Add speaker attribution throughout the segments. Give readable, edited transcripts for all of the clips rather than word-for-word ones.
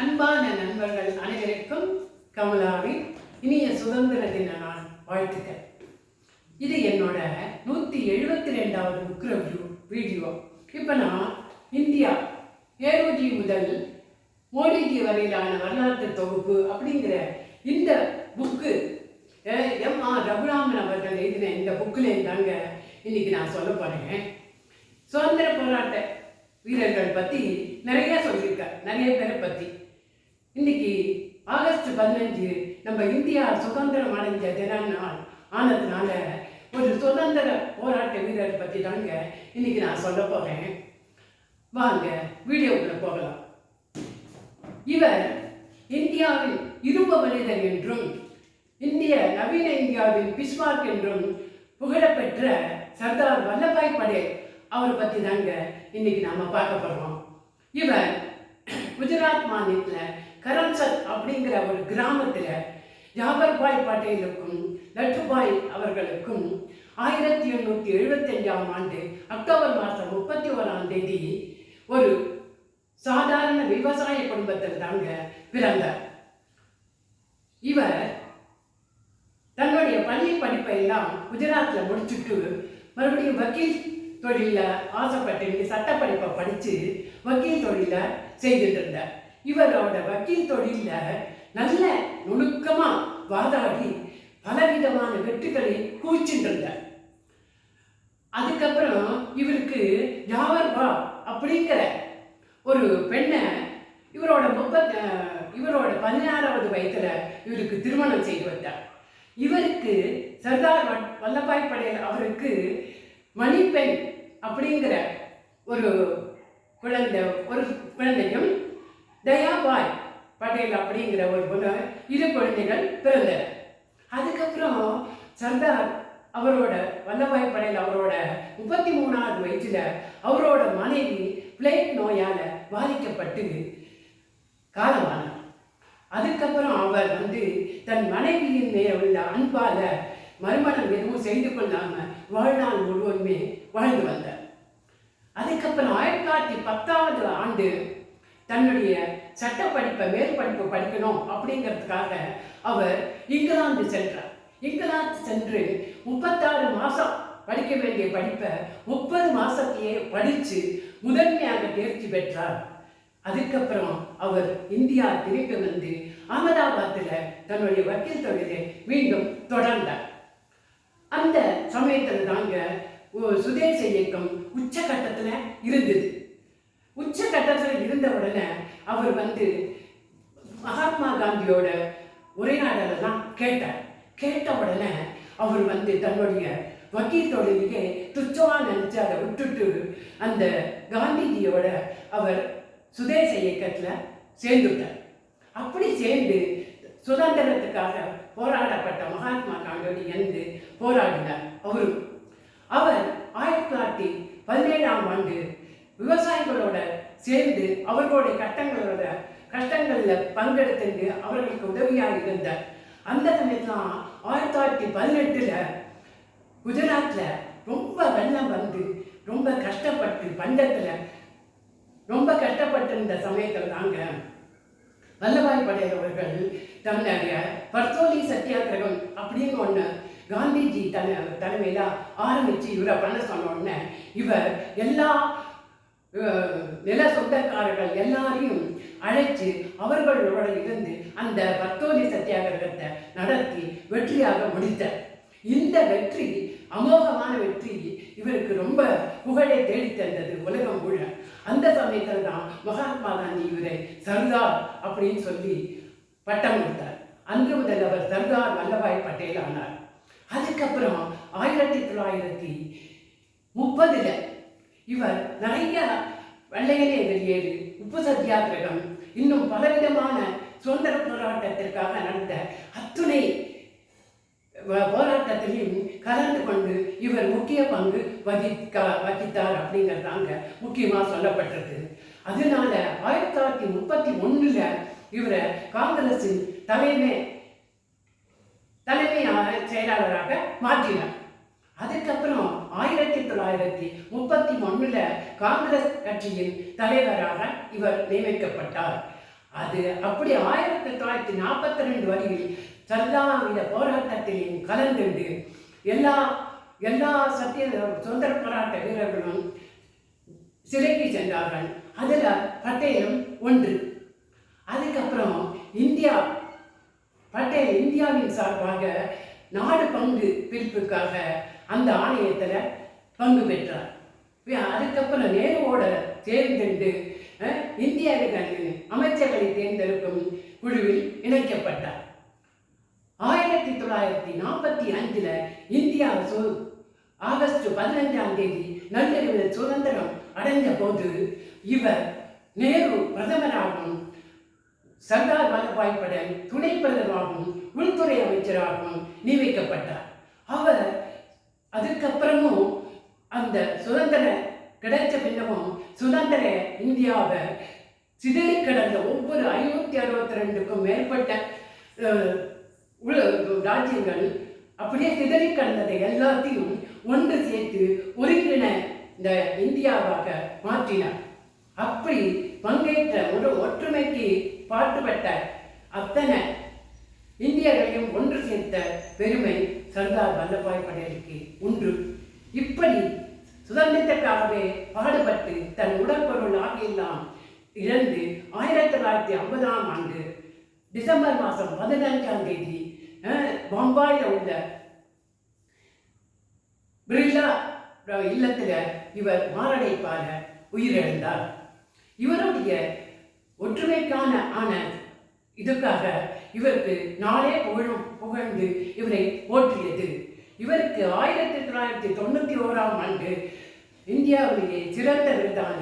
Speaker 1: அன்பான நண்பர்கள் அனைவருக்கும் கமலாவின் இனிய சுதந்திர தின நாள் வாழ்த்துக்கள். இது என்னோட 172வது புக் ரிவ்யூ வீடியோ. இப்போ நான் இந்தியா ஏரோஜி முதல் மோடிஜி வரையிலான வரலாற்று தொகுப்பு அப்படிங்கிற இந்த புக்கு எம்.ஆர். ரகுராமன் அவர்கள் எழுதின இந்த புக்கில் இருந்தாங்க இன்னைக்கு நான் சொல்ல போகிறேன். சுதந்திர போராட்ட வீரர்கள் பற்றி நிறைய சொல்லியிருக்கார், நிறைய பேரை பற்றி. இன்னைக்கு ஆகஸ்ட் 15 நம்ம இந்தியா சுதந்திரம் அடைஞ்ச தின நாள் ஆனதுனால ஒரு சுதந்திர போராட்ட வீரர் பற்றி தாங்க இன்னைக்கு நான் சொல்ல போகிறேன். வாங்க வீடியோக்குள்ள போகலாம். இவர் இந்தியாவின் இரும்பு மனிதர் என்றும் நவீன இந்தியாவின் பிஸ்மார்க் என்றும் புகழப்பெற்ற சர்தார் வல்லபாய் படேல் அவர் பற்றி தாங்க இன்னைக்கு நாம பார்க்க போகிறோம். இவர் குஜராத் மாநிலத்தில் கரம்சத் அப்படிங்கிற ஒரு கிராமத்தில் ஜாபர்பாய் பட்டேலுக்கும் லட்டுபாய் அவர்களுக்கும் 1875ஆம் ஆண்டு அக்டோபர் மாதம் 31ஆம் தேதி ஒரு சாதாரண விவசாய குடும்பத்தில் தாங்க பிறந்தார். இவர் தன்னுடைய பள்ளி படிப்பை எல்லாம் குஜராத்தில் முடிச்சுட்டு மறுபடியும் வக்கீல் தொழிலில் ஆசைப்பட்டு சட்டப்படிப்பை படித்து வக்கீல் தொழிலை செய்துட்டு இருந்தார். இவரோட வக்கீல் தொழிலில் நல்ல நுணுக்கமாக வாதாடி பலவிதமான வெற்றிகளை குவிச்சுட்டு இருந்தார். அதுக்கப்புறம் இவருக்கு ஜாவர்பா அப்படிங்கிற ஒரு பெண்ணை இவரோட 16வது வயதில் இவருக்கு திருமணம் செய்து வைத்தார். இவருக்கு சர்தார் வல்லபாய் படேல் அவருக்கு மணிப்பெண் அப்படிங்கிற ஒரு குழந்தையும் தயாபாய் படேல் அப்படிங்கிற ஒரு இரு குழந்தைகள் பிறந்தனர். அதுக்கப்புறம் சர்தார் அவரோட வல்லபாய் படேல் அவரோட 33வது வயசுல அவரோட மனைவி பிளேக் நோயால பாதிக்கப்பட்டு காலமானார். அதுக்கப்புறம் அவர் தன் மனைவியின் மேல உள்ள அன்பால மறுமணம் எதுவும் செய்து கொள்ளாம வாழ்நாள் முழுவதுமே வாழ்ந்து வந்தார். அதுக்கப்புறம் 1910வது ஆண்டு தன்னுடைய சட்டப்படிப்பை மேல் படிப்பு படிக்கணும் அப்படிங்கிறதுக்காக அவர் இங்கிலாந்து சென்றார். இங்கிலாந்து சென்று 36 மாதம் படிக்க வேண்டிய படிப்பை 30 மாதத்திலேயே படித்து முதன்மையாக தேர்ச்சி பெற்றார். அதுக்கப்புறம் அவர் இந்தியா திரும்பி அகமதாபாத்தில் தன்னுடைய வக்கீல் தொழிலை மீண்டும் தொடர்ந்தார். அந்த சமயத்தில் தாங்க சுதேச இயக்கம் உச்சகட்டத்தில் இருந்தது. உச்சகட்டத்தில் இருந்த உடனே அவர் மகாத்மா காந்தியோட உரையாடலை தான் கேட்டார். கேட்ட உடனே அவர் தன்னுடைய வக்கீல் தொழிலுக்கே துச்சமாக நினைச்சு அதை விட்டுட்டு அந்த காந்திஜியோட அவர் சுதேச இயக்கத்தில் சேர்ந்துட்டார். அப்படி சேர்ந்து சுதந்திரத்துக்காக போராடப்பட்ட மகாத்மா காந்தியோடு போராடினார். அவர் 1917ஆம் ஆண்டு விவசாயிகளோட சேர்ந்து அவர்களுடைய கஷ்டங்களில் பங்கெடுத்து அவர்களுக்கு உதவியாக இருந்தார். அந்த சமயத்தில் 1918 குஜராத்தில் ரொம்ப வெள்ளம் ரொம்ப கஷ்டப்பட்டு பஞ்சத்தில் ரொம்ப கஷ்டப்பட்டிருந்த சமயத்தில் தாங்க வல்லபாய் படேல் அவர்கள் தன்னுடைய பர்சோலி சத்தியாகிரகம் அப்படின்னு ஒன்று காந்திஜி தலைமையில ஆரம்பிச்சு இவரை பண்ண சொன்ன உடனே இவர் எல்லா நில சொந்தக்காரர்கள் எல்லாரையும் அழைச்சு அவர்களோட இருந்து அந்த பர்சோலி சத்தியாகிரகத்தை நடத்தி வெற்றியாக முடித்தார். இந்த வெற்றி அமோகமான வெற்றி இவருக்கு ரொம்ப புகழை தேடித்தந்தது உலகம் முழ. அந்த சமயத்தில் தான் மகாத்மா காந்தி இவரை சர்தார் அப்படின்னு சொல்லி பட்டம் கொடுத்தார். அன்று முதல் அவர் சர்தார் வல்லபாய் பட்டேல் ஆனார். அதுக்கப்புறம் 1930 இவர் நிறைய வெள்ளையனே வெளியேறு, உப்பு சத்தியாகிரகம், இன்னும் பலவிதமான சுதந்திர போராட்டத்திற்காக நடந்த அத்துணை போராட்டத்திலையும் கலந்து கொண்டு இவர் முக்கிய பங்கு வகித்தார் அப்படிங்கிறதாங்க முக்கியமாக சொல்லப்பட்டிருக்கு. அதனால 1931 இவரை காங்கிரஸின் தலைமை செயலாளராக மாற்றினார். அதுக்கப்புறம் 1931 காங்கிரஸ் கட்சியின் தலைவராக இவர் நியமிக்கப்பட்டார். அது அப்படி 1942 வரையில் சல்லாவித போராட்டத்திலும் கலந்துண்டு எல்லா எல்லா சுதந்திர போராட்ட வீரர்களும் சிறைக்கு சென்றார்கள். அதில் பட்டேலும் ஒன்று. அதுக்கப்புறம் பட்டேல் இந்தியாவின் சார்பாக நாடு பங்கு பிரிப்புக்காக அந்த ஆணையத்தில் பங்கு பெற்றார். அதுக்கப்புறம் நேருவோட தேர்ந்தெடுத்து இந்திய அமைச்சர்களை தேர்ந்தெடுக்கும் குழுவில் இணைக்கப்பட்டார். 1945 இந்தியா ஆகஸ்ட் 15 நள்ளிரவில் சுதந்திரம் அடைந்த போது இவர் நேரு பிரதமராகவும் சர்தார் வல்லபாய் பட்டேல் துணை பிரதமராகவும் உள்துறை அமைச்சராகவும் நியமிக்கப்பட்டார். அவர் அதுக்கப்புறமும் அந்த சுதந்திரம் கிடைச்ச பின்னமும் சுதந்திர இந்தியாவை சிதறி கிடந்த ஒவ்வொரு 562க்கும் மேற்பட்ட ராஜ்யங்கள் அப்படியே சிதறி கிடந்ததை எல்லாத்தையும் ஒன்று சேர்த்து ஒருங்கிண இந்த இந்தியாவாக மாற்றினார். அப்படி பங்கேற்ற ஒரு ஒற்றுமைக்கு பாடுபட்ட அத்தனை இந்தியர்களையும் ஒன்று சேர்த்த பெருமை சர்தார் வல்லபாய் பட்டேலுக்கு உண்டு. இப்படி சுதந்திரத்துக்காகவே பாடுபட்டு தன் உடற்பொருள் ஆகியெல்லாம் இழந்து 1950 டிசம்பர் மாதம் 15 பம்பாயில் உள்ள பிர்லா இல்லத்தில் இவர் மாரடைப்பாக உயிரிழந்தார். இவருடைய ஒற்றுமைக்கான இதுக்காக இவருக்கு நாளே புகழ்ந்து இவரை போற்றியது. இவருக்கு 1991 இந்தியாவிலேயே சிறந்த விருதான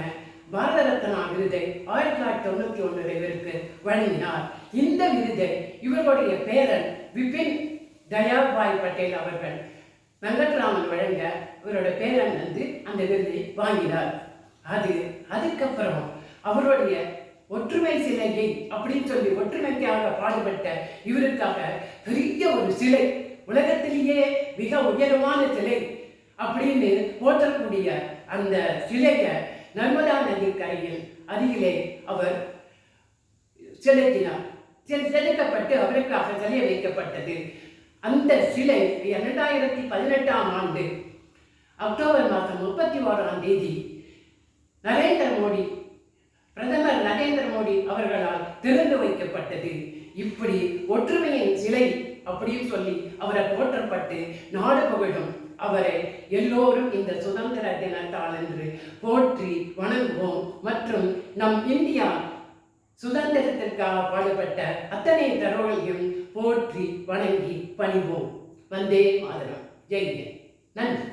Speaker 1: பாரத ரத்னா விருதை 1991 இவருக்கு வழங்கினார். இந்த விருதை இவருடைய பேரன் பிபின் தயாபாய் பட்டேல் அவர்கள் வெங்கட்ராமன் வழங்க இவரோட பேரன் அந்த விருதை வாங்கினார். அதுக்கப்புறம் அவருடைய ஒற்றுமை சிலையை அப்படின்னு சொல்லி ஒற்றுமைக்காக பாடுபட்ட இவருக்காக பெரிய ஒரு சிலை, உலகத்திலேயே மிக உயரமான சிலை அப்படின்னு போற்றக்கூடிய அந்த சிலையை நர்மதா நதி கரையில் அருகிலே அவர் செதுக்கப்பட்டு அவருக்காக சிலை வைக்கப்பட்டது. அந்த சிலை 2018 அக்டோபர் மாதம் 31 பிரதமர் நரேந்திர மோடி அவர்களால் திறந்து வைக்கப்பட்டது. இப்படி ஒற்றுமையின் சிலை அப்படின்னு சொல்லி அவரை போற்றப்பட்டு நாடு புகழும் அவரை எல்லோரும் இந்த சுதந்திர தினத்தால் என்று போற்றி வணங்குவோம். மற்றும் நம் இந்தியா சுதந்திரத்திற்காக பாடுபட்ட அத்தனை தரவுகளையும் போற்றி வணங்கி பணிவோம். வந்தே மாதரம். ஜெய் ஹிந்த். நன்றி.